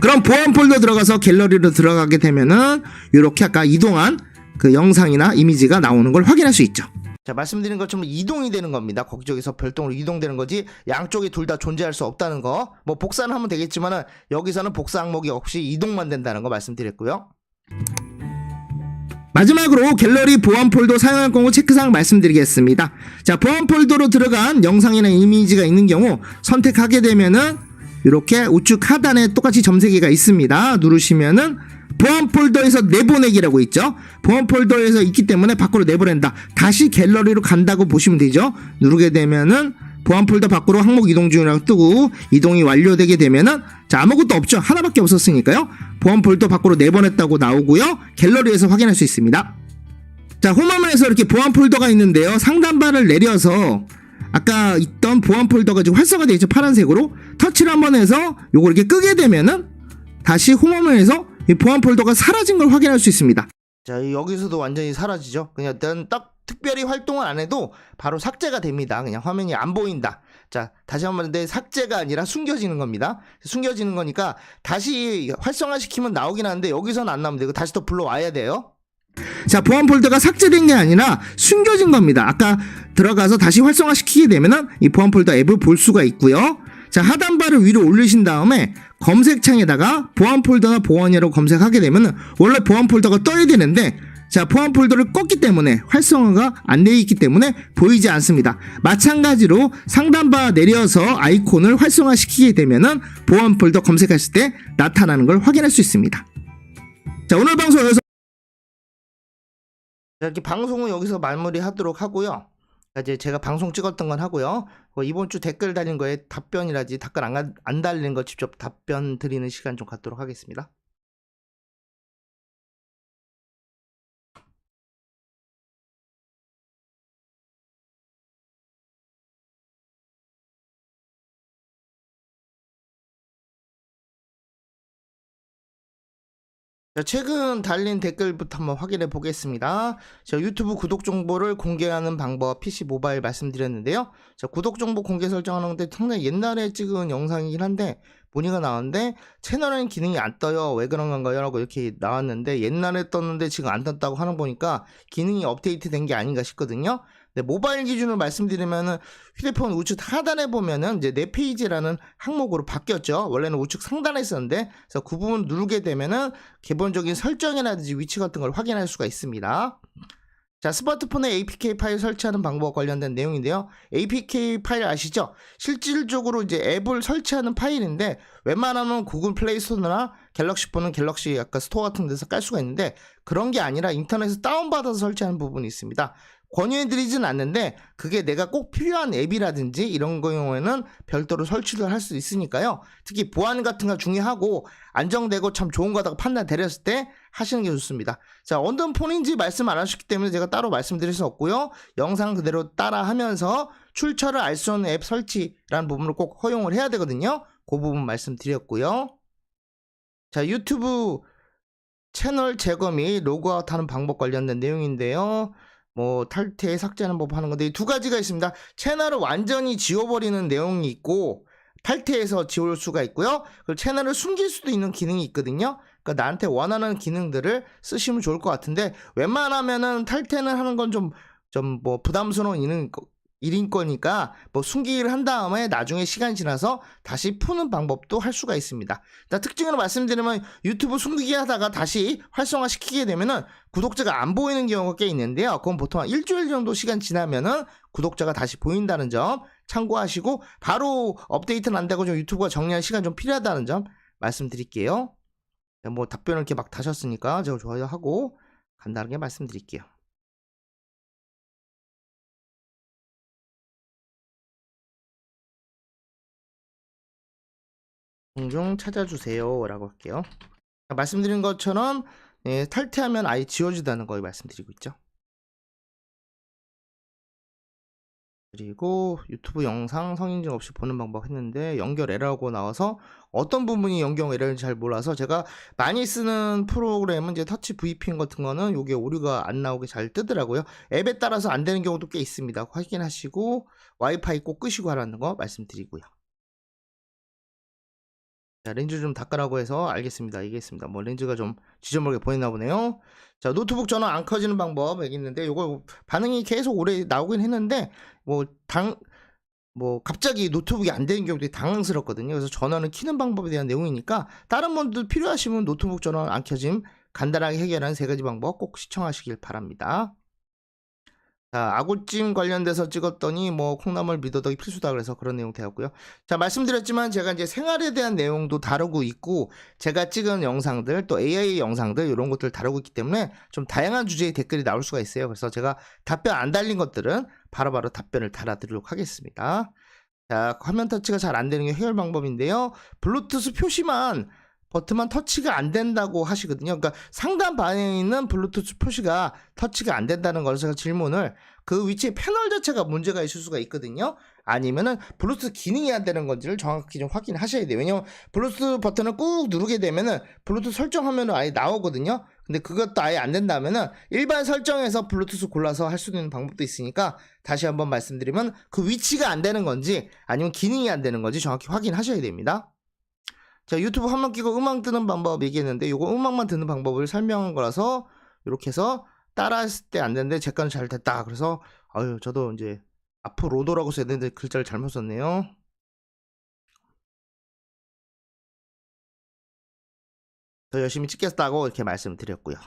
그럼 보안 폴더 들어가서 갤러리로 들어가게 되면은 이렇게 아까 이동한 그 영상이나 이미지가 나오는 걸 확인할 수 있죠. 자, 말씀드린 것처럼 이동이 되는 겁니다. 거기저기서 별도로 이동되는 거지 양쪽이 둘 다 존재할 수 없다는 거. 뭐 복사는 하면 되겠지만은 여기서는 복사 항목이 없이 이동만 된다는 거 말씀드렸고요. 마지막으로 갤러리 보안 폴더 사용할 경우 체크사항 말씀드리겠습니다. 자, 보안 폴더로 들어간 영상이나 이미지가 있는 경우 선택하게 되면은 이렇게 우측 하단에 똑같이 점세개가 있습니다. 누르시면은 보안 폴더에서 내보내기라고 있죠. 보안 폴더에서 있기 때문에 밖으로 내보낸다. 다시 갤러리로 간다고 보시면 되죠. 누르게 되면은 보안 폴더 밖으로 항목 이동 중이라고 뜨고 이동이 완료되게 되면은 자, 아무것도 없죠. 하나밖에 없었으니까요. 보안 폴더 밖으로 내보냈다고 나오고요. 갤러리에서 확인할 수 있습니다. 자, 홈화면에서 이렇게 보안 폴더가 있는데요. 상단바를 내려서 아까 있던 보안 폴더가 지금 활성화되어 있죠. 파란색으로 터치를 한번 해서 요걸 이렇게 끄게 되면은 다시 홈화면에서 이 보안 폴더가 사라진 걸 확인할 수 있습니다. 자, 여기서도 완전히 사라지죠. 그냥 딱 특별히 활동을 안 해도 바로 삭제가 됩니다. 그냥 화면이 안 보인다. 자, 다시 한번 내 삭제가 아니라 숨겨지는 겁니다. 숨겨지는 거니까 다시 활성화시키면 나오긴 하는데 여기서는 안 나오면 되고 다시 또 불러와야 돼요. 자, 보안 폴더가 삭제된 게 아니라 숨겨진 겁니다. 아까 들어가서 다시 활성화시키게 되면은 이 보안 폴더 앱을 볼 수가 있고요. 자, 하단바를 위로 올리신 다음에 검색창에다가 보안 폴더나 보안이라고 검색하게 되면은 원래 보안 폴더가 떠야 되는데 자, 보안 폴더를 껐기 때문에 활성화가 안 되어 있기 때문에 보이지 않습니다. 마찬가지로 상단바 내려서 아이콘을 활성화시키게 되면은 보안 폴더 검색했을 때 나타나는 걸 확인할 수 있습니다. 자, 오늘 방송 여기서 이렇게 방송은 여기서 마무리하도록 하고요. 이제 제가 방송 찍었던 건 하고요. 이번 주 댓글 달린 거에 답변이라든지 댓글 안 달리는 거 직접 답변 드리는 시간 좀 갖도록 하겠습니다. 자, 최근 달린 댓글부터 한번 확인해 보겠습니다. 자, 유튜브 구독 정보를 공개하는 방법 PC 모바일 말씀드렸는데요. 자, 구독 정보 공개 설정하는 건데 상당히 옛날에 찍은 영상이긴 한데 문의가 나왔는데 채널에는 기능이 안 떠요. 왜 그런 건가요? 라고 이렇게 나왔는데 옛날에 떴는데 지금 안 떴다고 하는 거 보니까 기능이 업데이트 된 게 아닌가 싶거든요. 네, 모바일 기준으로 말씀드리면은 휴대폰 우측 하단에 보면은 이제 내 페이지라는 항목으로 바뀌었죠. 원래는 우측 상단에 있었는데 그래서 그 부분 누르게 되면은 기본적인 설정이라든지 위치 같은 걸 확인할 수가 있습니다. 자, 스마트폰에 APK 파일 설치하는 방법 관련된 내용인데요. APK 파일 아시죠? 실질적으로 이제 앱을 설치하는 파일인데 웬만하면 구글 플레이 스토어나 갤럭시 폰은 갤럭시 아까 스토어 같은 데서 깔 수가 있는데 그런 게 아니라 인터넷에서 다운받아서 설치하는 부분이 있습니다. 권유해드리진 않는데 그게 내가 꼭 필요한 앱이라든지 이런 경우에는 별도로 설치를 할 수 있으니까요. 특히 보안 같은 거 중요하고 안정되고 참 좋은 거다고 판단 내렸을 때 하시는 게 좋습니다. 자, 어떤 폰인지 말씀 안 하셨기 때문에 제가 따로 말씀드릴 수 없고요. 영상 그대로 따라 하면서 출처를 알 수 있는 앱 설치라는 부분을 꼭 허용을 해야 되거든요. 그 부분 말씀드렸고요. 자, 유튜브 채널 제거 및 로그아웃 하는 방법 관련된 내용인데요. 뭐 탈퇴 삭제하는 법 하는 건데 이 두 가지가 있습니다. 채널을 완전히 지워버리는 내용이 있고 탈퇴해서 지울 수가 있고요. 그리고 채널을 숨길 수도 있는 기능이 있거든요. 그러니까 나한테 원하는 기능들을 쓰시면 좋을 것 같은데 웬만하면은 탈퇴는 하는 건 좀 뭐 부담스러운 일인 거니까 뭐 숨기기를 한 다음에 나중에 시간이 지나서 다시 푸는 방법도 할 수가 있습니다. 특징으로 말씀드리면 유튜브 숨기기 하다가 다시 활성화시키게 되면은 구독자가 안 보이는 경우가 꽤 있는데요. 그건 보통 한 일주일 정도 시간 지나면은 구독자가 다시 보인다는 점 참고하시고 바로 업데이트는 안 되고 좀 유튜브가 정리할 시간 좀 필요하다는 점 말씀드릴게요. 뭐 답변을 이렇게 막 다셨으니까 제가 좋아요하고 간단하게 말씀드릴게요. 종종 찾아주세요 라고 할게요. 말씀드린 것처럼 탈퇴하면 아예 지워지다는 걸 말씀드리고 있죠. 그리고 유튜브 영상 성인증 없이 보는 방법 했는데 연결 에러라고 나와서 어떤 부분이 연결 에러인지 잘 몰라서 제가 많이 쓰는 프로그램은 이제 터치 VPN 같은 거는 요게 오류가 안 나오게 잘 뜨더라고요. 앱에 따라서 안 되는 경우도 꽤 있습니다. 확인하시고 와이파이 꼭 끄시고 하라는 거 말씀드리고요. 자, 렌즈 좀 닦으라고 해서 알겠습니다. 알겠습니다. 뭐 렌즈가 좀 지저분하게 보이나 보네요. 자, 노트북 전원 안 켜지는 방법 여기 있는데 요거 반응이 계속 오래 나오긴 했는데 뭐 갑자기 노트북이 안 되는 경우도 당황스럽거든요. 그래서 전원을 켜는 방법에 대한 내용이니까 다른 분들 필요하시면 노트북 전원 안 켜짐 간단하게 해결하는 3가지 방법 꼭 시청하시길 바랍니다. 자, 아구찜 관련돼서 찍었더니 뭐 콩나물 미더덕이 필수다 그래서 그런 내용 되었고요. 자, 말씀드렸지만 제가 이제 생활에 대한 내용도 다루고 있고 제가 찍은 영상들 또 AI 영상들 이런 것들 다루고 있기 때문에 좀 다양한 주제의 댓글이 나올 수가 있어요. 그래서 제가 답변 안 달린 것들은 바로바로 답변을 달아드리도록 하겠습니다. 자, 화면 터치가 잘 안 되는 게 해결 방법인데요. 블루투스 표시만 버튼만 터치가 안 된다고 하시거든요. 그러니까 상단 방에 있는 블루투스 표시가 터치가 안 된다는 걸 제가 질문을 그 위치에 패널 자체가 문제가 있을 수가 있거든요. 아니면은 블루투스 기능이 안 되는 건지를 정확히 좀 확인하셔야 돼요. 왜냐면 블루투스 버튼을 꾹 누르게 되면은 블루투스 설정하면은 아예 나오거든요. 근데 그것도 아예 안 된다면은 일반 설정에서 블루투스 골라서 할 수 있는 방법도 있으니까 다시 한번 말씀드리면 그 위치가 안 되는 건지 아니면 기능이 안 되는 건지 정확히 확인하셔야 됩니다. 자, 유튜브 화면 끼고 음악 듣는 방법 얘기했는데 요거 음악만 듣는 방법을 설명한 거라서 이렇게 해서 따라 했을 때 안 되는데 제 거는 잘 됐다. 그래서 아유 저도 이제 앞으로 로도라고 써야 되는데 글자를 잘못 썼네요. 더 열심히 찍겠다고 이렇게 말씀드렸고요.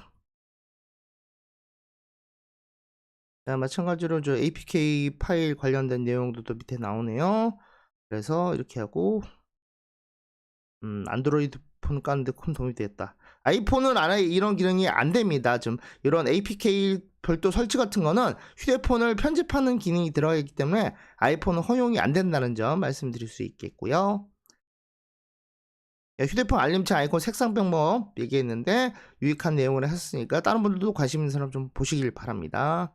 자, 마찬가지로 저 APK 파일 관련된 내용도 또 밑에 나오네요. 그래서 이렇게 하고 안드로이드 폰 까는데 큰 도움이 되겠다. 아이폰은 아예 이런 기능이 안 됩니다. 좀 이런 APK 별도 설치 같은 거는 휴대폰을 편집하는 기능이 들어가 있기 때문에 아이폰은 허용이 안 된다는 점 말씀드릴 수 있겠고요. 휴대폰 알림창 아이콘 색상 방법 얘기했는데 유익한 내용을 했으니까 다른 분들도 관심 있는 사람 좀 보시길 바랍니다.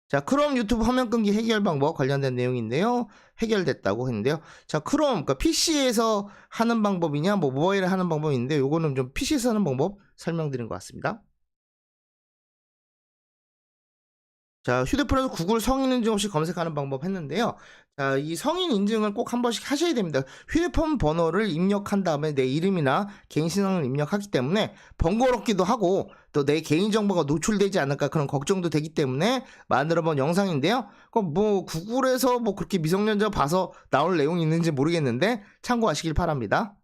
자, 크롬 유튜브 화면 끊기 해결 방법 관련된 내용인데요. 해결됐다고 했는데요. 자, 크롬, 그러니까 PC에서 하는 방법이냐, 뭐 모바일에 하는 방법인데, 요거는 좀 PC에서 하는 방법 설명드린 것 같습니다. 자, 휴대폰에서 구글 성인 인증 없이 검색하는 방법 했는데요. 자, 이 성인 인증을 꼭 한 번씩 하셔야 됩니다. 휴대폰 번호를 입력한 다음에 내 이름이나 개인신원을 입력하기 때문에 번거롭기도 하고 또 내 개인정보가 노출되지 않을까 그런 걱정도 되기 때문에 만들어본 영상인데요. 뭐 구글에서 뭐 그렇게 미성년자 봐서 나올 내용이 있는지 모르겠는데 참고하시길 바랍니다.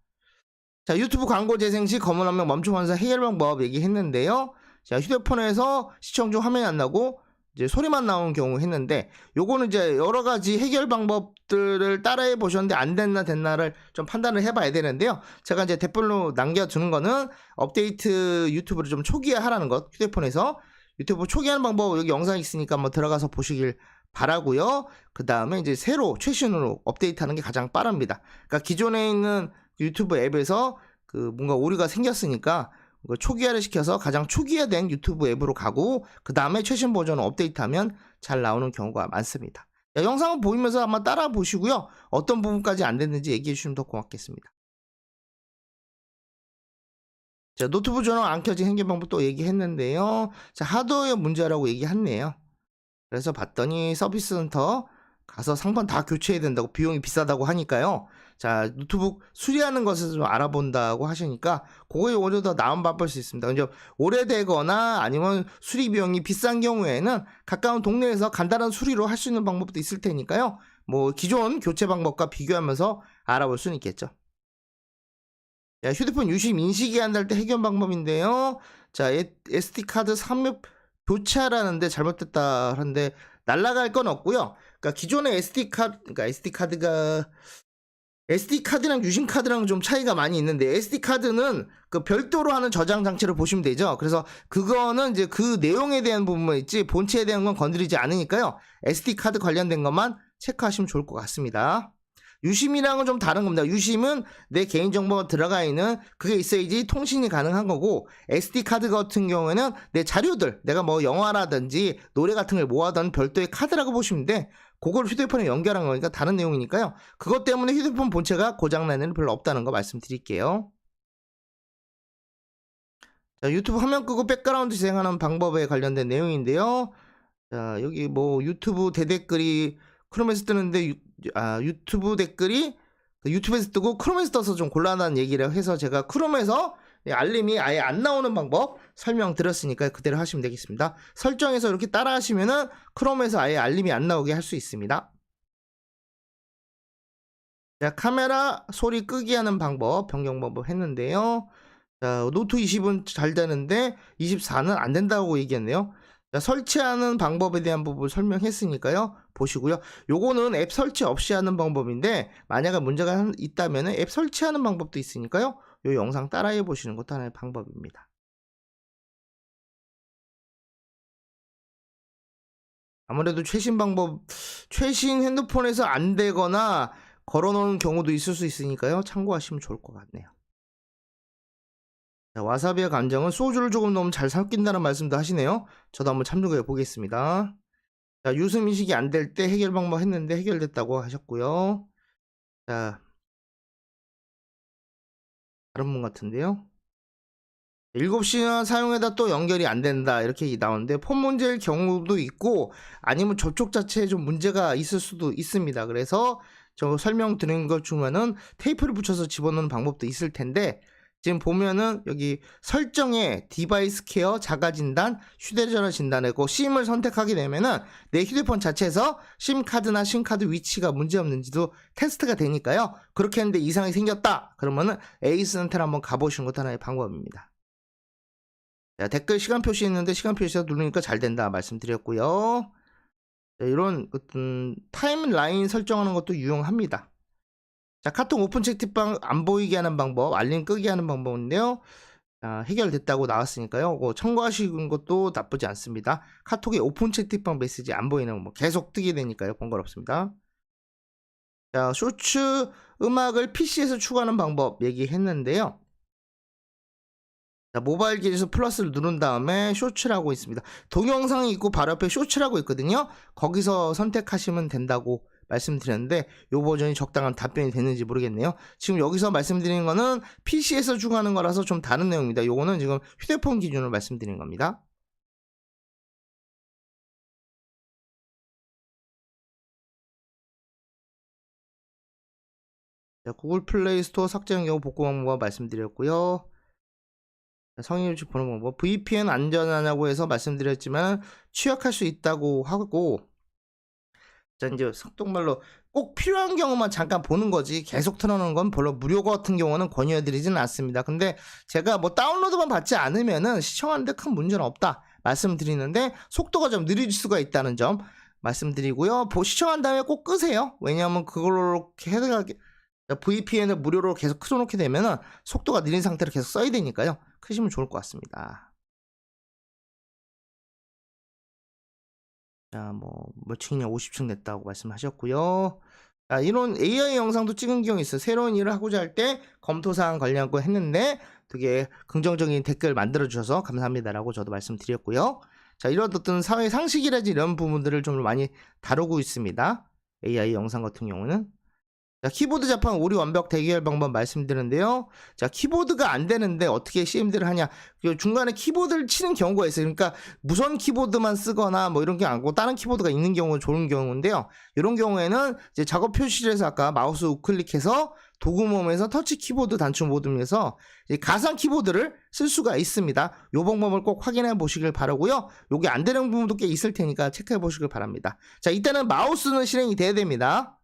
자, 유튜브 광고 재생 시 검은 화면 멈춤 환사 해결 방법 얘기했는데요. 자, 휴대폰에서 시청 중 화면이 안 나고 이제 소리만 나오는 경우 했는데 요거는 이제 여러 가지 해결 방법들을 따라해 보셨는데 안 됐나를 좀 판단을 해봐야 되는데요. 제가 이제 댓글로 남겨주는 거는 업데이트 유튜브를 좀 초기화하라는 것, 휴대폰에서 유튜브 초기화하는 방법 여기 영상이 있으니까 한번 들어가서 보시길 바라고요. 그 다음에 이제 새로 최신으로 업데이트하는 게 가장 빠릅니다. 그러니까 기존에 있는 유튜브 앱에서 그 뭔가 오류가 생겼으니까 초기화를 시켜서 가장 초기화된 유튜브 앱으로 가고 그 다음에 최신 버전을 업데이트하면 잘 나오는 경우가 많습니다. 자, 영상을 보면서 한번 따라 보시고요. 어떤 부분까지 안 됐는지 얘기해 주시면 더 고맙겠습니다. 자, 노트북 전원 안 켜진 해결 방법 또 얘기했는데요. 자, 하드웨어 문제라고 얘기했네요. 그래서 봤더니 서비스 센터 가서 상판 다 교체해야 된다고, 비용이 비싸다고 하니까요. 자, 노트북 수리하는 것을 좀 알아본다고 하시니까 그거에 오히려 더 나은 방법일 수 있습니다. 이제 오래되거나 아니면 수리 비용이 비싼 경우에는 가까운 동네에서 간단한 수리로 할 수 있는 방법도 있을 테니까요. 뭐 기존 교체 방법과 비교하면서 알아볼 수는 있겠죠. 자, 휴대폰 유심 인식이 안 될 때 해결 방법인데요. 자, SD카드 삽입 교체하라는데 잘못됐다 하는데 날라갈 건 없고요. 그러니까 기존의 그러니까 SD카드랑 유심카드랑 좀 차이가 많이 있는데, SD카드는 그 별도로 하는 저장 장치를 보시면 되죠. 그래서 그거는 이제 그 내용에 대한 부분만 있지 본체에 대한 건 건드리지 않으니까요. SD카드 관련된 것만 체크하시면 좋을 것 같습니다. 유심이랑은 좀 다른 겁니다. 유심은 내 개인정보가 들어가 있는 그게 있어야지 통신이 가능한 거고, SD카드 같은 경우에는 내 자료들, 내가 뭐 영화라든지 노래 같은 걸 모아둔 별도의 카드라고 보시면 돼. 그걸 휴대폰에 연결한 거니까 다른 내용이니까요. 그것 때문에 휴대폰 본체가 고장나는 일은 별로 없다는 거 말씀드릴게요. 자, 유튜브 화면 끄고 백그라운드 재생하는 방법에 관련된 내용인데요. 자, 여기 뭐 유튜브 대댓글이 크롬에서 뜨는데 유튜브 댓글이 유튜브에서 뜨고 크롬에서 떠서 좀 곤란한 얘기를 해서 제가 크롬에서 알림이 아예 안 나오는 방법 설명드렸으니까 그대로 하시면 되겠습니다. 설정해서 이렇게 따라 하시면은 크롬에서 아예 알림이 안 나오게 할 수 있습니다. 자, 카메라 소리 끄기 하는 방법 변경 방법 했는데요. 자, 노트 20은 잘 되는데 24는 안 된다고 얘기했네요. 자, 설치하는 방법에 대한 부분을 설명했으니까요. 보시고요. 요거는 앱 설치 없이 하는 방법인데, 만약에 문제가 있다면 앱 설치하는 방법도 있으니까요. 요 영상 따라해 보시는 것도 하나의 방법입니다. 아무래도 최신 핸드폰에서 안 되거나 걸어놓은 경우도 있을 수 있으니까요. 참고하시면 좋을 것 같네요. 자, 와사비의 감정은 소주를 조금 넣으면 잘 섞인다는 말씀도 하시네요. 저도 한번 참조해 보겠습니다. 자, 유승 인식이 안 될 때 해결 방법 했는데 해결됐다고 하셨고요. 자, 다른 분 같은데요. 7시간 사용해다 또 연결이 안 된다 이렇게 나오는데, 폰 문제일 경우도 있고 아니면 접촉 자체에 좀 문제가 있을 수도 있습니다. 그래서 저 설명드린 것 중에는 테이프를 붙여서 집어넣는 방법도 있을 텐데, 지금 보면은 여기 설정에 디바이스 케어, 자가 진단, 휴대전화 진단이고 심을 선택하게 되면은 내 휴대폰 자체에서 심카드나 심카드 위치가 문제없는지도 테스트가 되니까요. 그렇게 했는데 이상이 생겼다 그러면은 에이스센터를 한번 가보시는 것도 하나의 방법입니다. 자, 댓글 시간 표시 있는데 시간 표시에서 누르니까 잘 된다 말씀드렸고요. 자, 이런 어떤 타임라인 설정하는 것도 유용합니다. 자, 카톡 오픈 채팅방 안 보이게 하는 방법, 알림 끄기 하는 방법인데요. 해결됐다고 나왔으니까요. 참고하시는 것도 나쁘지 않습니다. 카톡에 오픈 채팅방 메시지 안 보이는 뭐 계속 뜨게 되니까요. 번거롭습니다. 자, 쇼츠 음악을 PC에서 추가하는 방법 얘기했는데요. 자, 모바일 기기에서 플러스를 누른 다음에 쇼츠라고 있습니다. 동영상이 있고 바로 옆에 쇼츠라고 있거든요. 거기서 선택하시면 된다고 말씀드렸는데, 요 버전이 적당한 답변이 됐는지 모르겠네요. 지금 여기서 말씀드리는 거는 PC에서 추가하는 거라서 좀 다른 내용입니다. 요거는 지금 휴대폰 기준으로 말씀드리는 겁니다. 자, 구글 플레이 스토어 삭제한 경우 복구 방법 말씀드렸고요. 성인일치 보는 방법, VPN 안전하냐고 해서 말씀드렸지만 취약할 수 있다고 하고, 자, 이제 속독말로 꼭 필요한 경우만 잠깐 보는 거지 계속 틀어놓는 건 별로 무료 같은 경우는 권유해드리지는 않습니다. 근데 제가 뭐 다운로드만 받지 않으면은 시청하는데 큰 문제는 없다 말씀드리는데, 속도가 좀 느릴 수가 있다는 점 말씀드리고요. 시청한 다음에 꼭 끄세요. 왜냐하면 그걸로 VPN을 무료로 계속 틀어놓게 되면은 속도가 느린 상태로 계속 써야 되니까요. 크시면 좋을 것 같습니다. 자, 몇 층이냐, 50층 냈다고 말씀하셨고요. 자, 이런 AI 영상도 찍은 경우 있어요. 새로운 일을 하고자 할 때 검토사항 관련 거 했는데 되게 긍정적인 댓글 만들어주셔서 감사합니다라고 저도 말씀드렸고요. 자, 이런 어떤 사회 상식이라든지 이런 부분들을 좀 많이 다루고 있습니다. AI 영상 같은 경우는. 자, 키보드 자판 오류 완벽 대결 방법 말씀드리는데요. 자, 키보드가 안 되는데 어떻게 CMD를 하냐. 중간에 키보드를 치는 경우가 있어요. 그러니까 무선 키보드만 쓰거나 뭐 이런 게 아니고 다른 키보드가 있는 경우는 좋은 경우인데요. 이런 경우에는 이제 작업 표시실에서 아까 마우스 우클릭해서 도구모음에서 터치 키보드 단축 모드에서 가상 키보드를 쓸 수가 있습니다. 이 방법을 꼭 확인해 보시길 바라고요. 요게 안 되는 부분도 꽤 있을 테니까 체크해 보시길 바랍니다. 자, 이때는 마우스는 실행이 돼야 됩니다.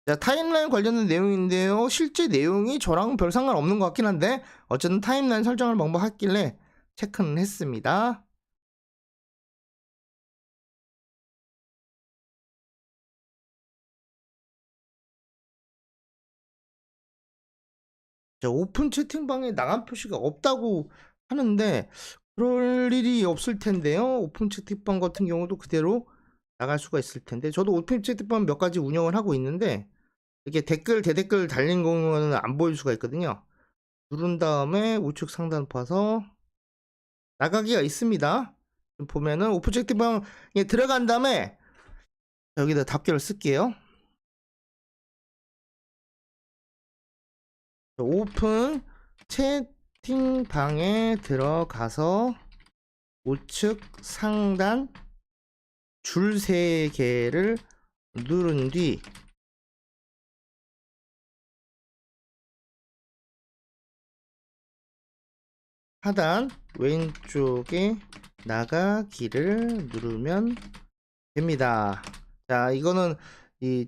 자, 타임라인 관련된 내용인데요. 실제 내용이 저랑 별 상관없는 것 같긴 한데 어쨌든 타임라인 설정을 방법 했길래 체크는 했습니다. 자, 오픈 채팅방에 나간 표시가 없다고 하는데 그럴 일이 없을 텐데요. 오픈 채팅방 같은 경우도 그대로 나갈 수가 있을 텐데 저도 오픈 채팅방 몇 가지 운영을 하고 있는데 이게 댓글 대댓글 달린 경우는 안 보일 수가 있거든요. 누른 다음에 우측 상단 봐서 나가기가 있습니다. 보면은 오픈 채팅방에 들어간 다음에 여기다 답글을 쓸게요. 오픈 채팅방에 들어가서 우측 상단 줄 3개를 누른 뒤 하단 왼쪽에 나가기를 누르면 됩니다. 자, 이거는 이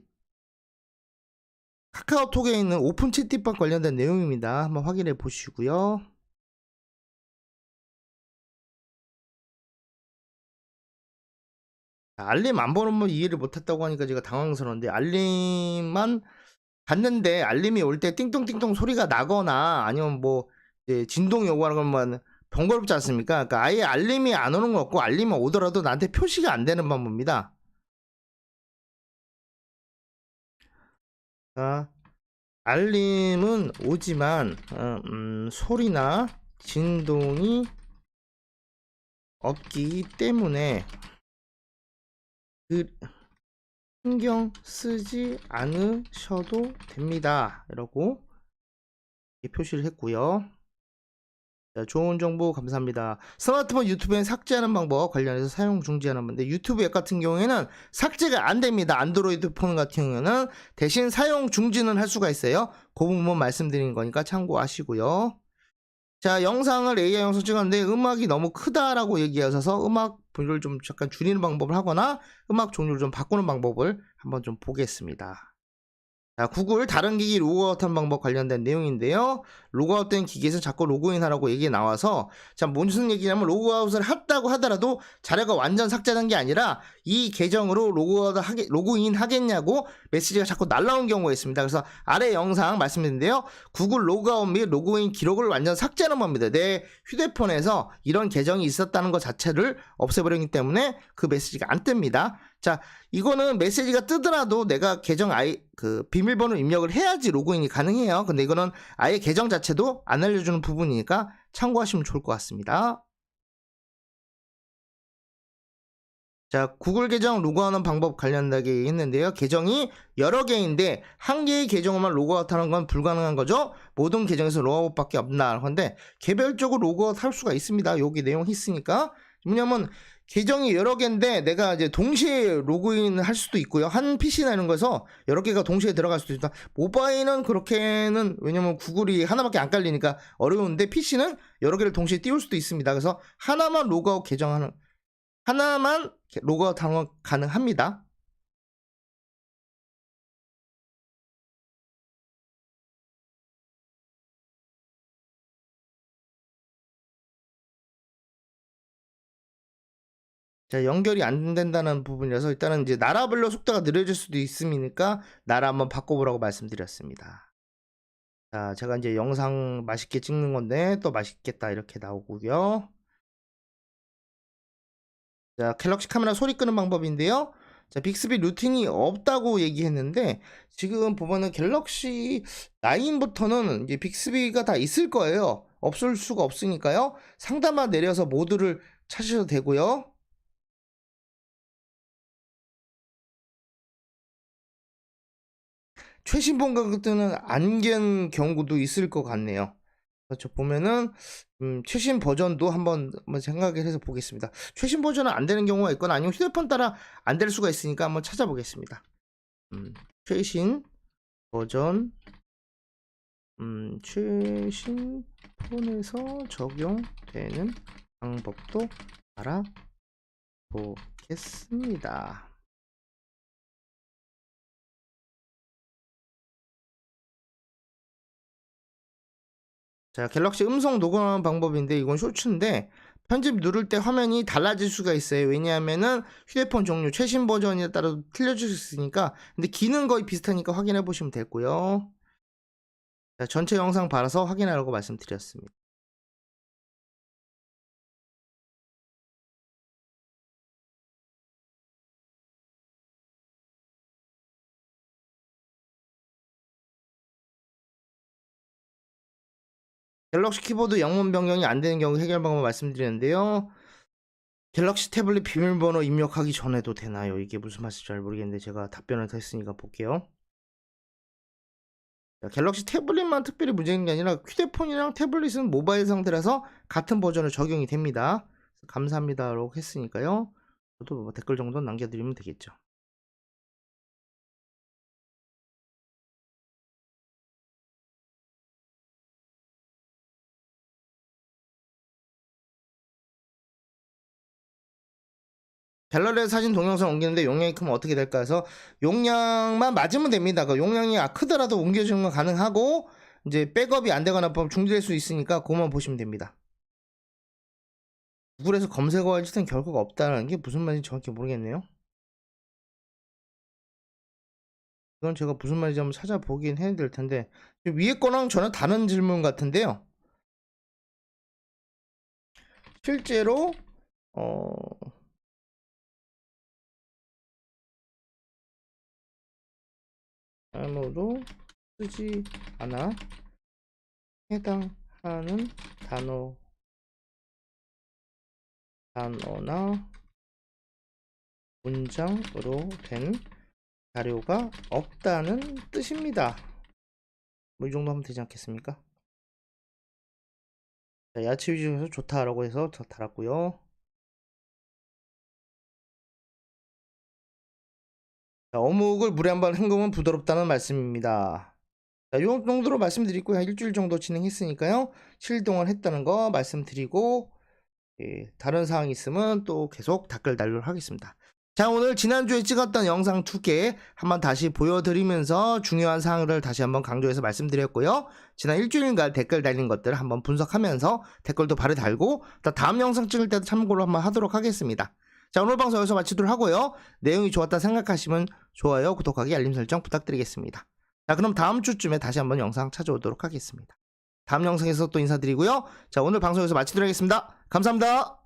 카카오톡에 있는 오픈 채팅방 관련된 내용입니다. 한번 확인해 보시고요. 알림 안 번호면 이해를 못했다고 하니까 제가 당황스러운데 알림만 봤는데 알림이 올 때 띵동띵동 소리가 나거나 아니면 뭐 이제 진동 요구하는 것만 번거롭지 않습니까? 그러니까 아예 알림이 안 오는 거 없고 알림이 오더라도 나한테 표시가 안 되는 방법입니다. 자, 알림은 오지만 소리나 진동이 없기 때문에 신경 쓰지 않으셔도 됩니다. 이러고 표시를 했고요. 자, 좋은 정보 감사합니다. 스마트폰 유튜브에 삭제하는 방법 관련해서 사용 중지하는 건데 유튜브 앱 같은 경우에는 삭제가 안 됩니다. 안드로이드 폰 같은 경우에는 대신 사용 중지는 할 수가 있어요. 그 부분 말씀드린 거니까 참고하시고요. 자, 영상을 AI 영상 찍었는데 음악이 너무 크다라고 얘기하셔서 음악 분율을 좀 잠깐 줄이는 방법을 하거나 음악 종류를 좀 바꾸는 방법을 한번 좀 보겠습니다. 자, 구글 다른 기기 로그아웃한 방법 관련된 내용인데요. 로그아웃된 기기에서 자꾸 로그인하라고 얘기 나와서 자, 무슨 얘기냐면 로그아웃을 했다고 하더라도 자료가 완전 삭제된 게 아니라 이 계정으로 로그인 하겠냐고 메시지가 자꾸 날라온 경우가 있습니다. 그래서 아래 영상 말씀드린데요. 구글 로그아웃 및 로그인 기록을 완전 삭제하는 겁니다. 내 휴대폰에서 이런 계정이 있었다는 것 자체를 없애버리기 때문에 그 메시지가 안 뜹니다. 자, 이거는 메시지가 뜨더라도 내가 계정 비밀번호 입력을 해야지 로그인이 가능해요. 근데 이거는 아예 계정 자체도 안 알려주는 부분이니까 참고하시면 좋을 것 같습니다. 자, 구글 계정 로그아웃하는 방법 관련되게 있는데요. 계정이 여러 개인데 한 개의 계정만 로그아웃하는 건 불가능한 거죠. 모든 계정에서 로그아웃밖에 없나 건데 개별적으로 로그아웃 할 수가 있습니다. 여기 내용 있으니까. 왜냐면 계정이 여러 개인데 내가 이제 동시에 로그인 할 수도 있고요. 한 PC나 이런 거에서 여러 개가 동시에 들어갈 수도 있다. 모바일은 그렇게는 왜냐면 구글이 하나밖에 안 깔리니까 어려운데 PC는 여러 개를 동시에 띄울 수도 있습니다. 그래서 하나만 로그아웃 가능합니다. 자, 연결이 안 된다는 부분이라서 일단은 이제 나라별로 속도가 느려질 수도 있으니까 나라 한번 바꿔보라고 말씀드렸습니다. 자, 제가 이제 영상 맛있게 찍는 건데 또 맛있겠다 이렇게 나오고요. 자, 갤럭시 카메라 소리 끄는 방법인데요. 자, 빅스비 루팅이 없다고 얘기했는데 지금 보면은 갤럭시 9부터는 이제 빅스비가 다 있을 거예요. 없을 수가 없으니까요. 상단만 내려서 모드를 찾으셔도 되고요. 최신 폰 가격대는 안견 경우도 있을 것 같네요. 그렇죠. 보면은 최신 버전도 한번 생각을 해서 보겠습니다. 최신 버전은 안 되는 경우가 있거나 아니면 휴대폰 따라 안 될 수가 있으니까 한번 찾아보겠습니다. 최신 버전 최신 폰에서 적용되는 방법도 알아보겠습니다. 자, 갤럭시 음성 녹음하는 방법인데 이건 쇼츠인데 편집 누를 때 화면이 달라질 수가 있어요. 왜냐하면은 휴대폰 종류 최신 버전에 따라 틀려질 수 있으니까. 근데 기능 거의 비슷하니까 확인해 보시면 되고요. 자, 전체 영상 봐서 확인하라고 말씀드렸습니다. 갤럭시 키보드 영문 변경이 안 되는 경우 해결 방법 말씀드렸는데요. 갤럭시 태블릿 비밀번호 입력하기 전에도 되나요? 이게 무슨 말인지 잘 모르겠는데 제가 답변을 했으니까 볼게요. 자, 갤럭시 태블릿만 특별히 문제인 게 아니라 휴대폰이랑 태블릿은 모바일 상태라서 같은 버전을 적용이 됩니다. 감사합니다라고 했으니까요. 저도 뭐 댓글 정도 남겨드리면 되겠죠. 갤러리에 사진 동영상 옮기는데 용량이 크면 어떻게 될까 해서 용량만 맞으면 됩니다. 그 용량이 크더라도 옮겨주는 건 가능하고 이제 백업이 안 되거나 중지될 수 있으니까 그것만 보시면 됩니다. 구글에서 검색어할 짓은 결과가 없다는 게 무슨 말인지 정확히 모르겠네요. 이건 제가 무슨 말인지 한번 찾아보긴 해야 될 텐데 위에 거랑 전혀 다른 질문 같은데요. 실제로 아무도 쓰지 않아 해당하는 단어나 문장으로 된 자료가 없다는 뜻입니다. 뭐 이 정도 하면 되지 않겠습니까? 자, 야채 위주 중에서 좋다라고 해서 저 달았고요. 자, 어묵을 물에 한번 헹구면 부드럽다는 말씀입니다. 자, 요 정도로 말씀드리고 한 일주일 정도 진행했으니까요. 실동을 했다는 거 말씀드리고 예, 다른 사항이 있으면 또 계속 댓글 달도록 하겠습니다. 자, 오늘 지난주에 찍었던 영상 2개 한번 다시 보여드리면서 중요한 사항을 다시 한번 강조해서 말씀드렸고요. 지난 일주일간 댓글 달린 것들을 한번 분석하면서 댓글도 바로 달고 다음 영상 찍을 때도 참고로 한번 하도록 하겠습니다. 자, 오늘 방송 여기서 마치도록 하고요. 내용이 좋았다 생각하시면 좋아요, 구독하기, 알림 설정 부탁드리겠습니다. 자, 그럼 다음 주쯤에 다시 한번 영상 찾아오도록 하겠습니다. 다음 영상에서 또 인사드리고요. 자, 오늘 방송 여기서 마치도록 하겠습니다. 감사합니다.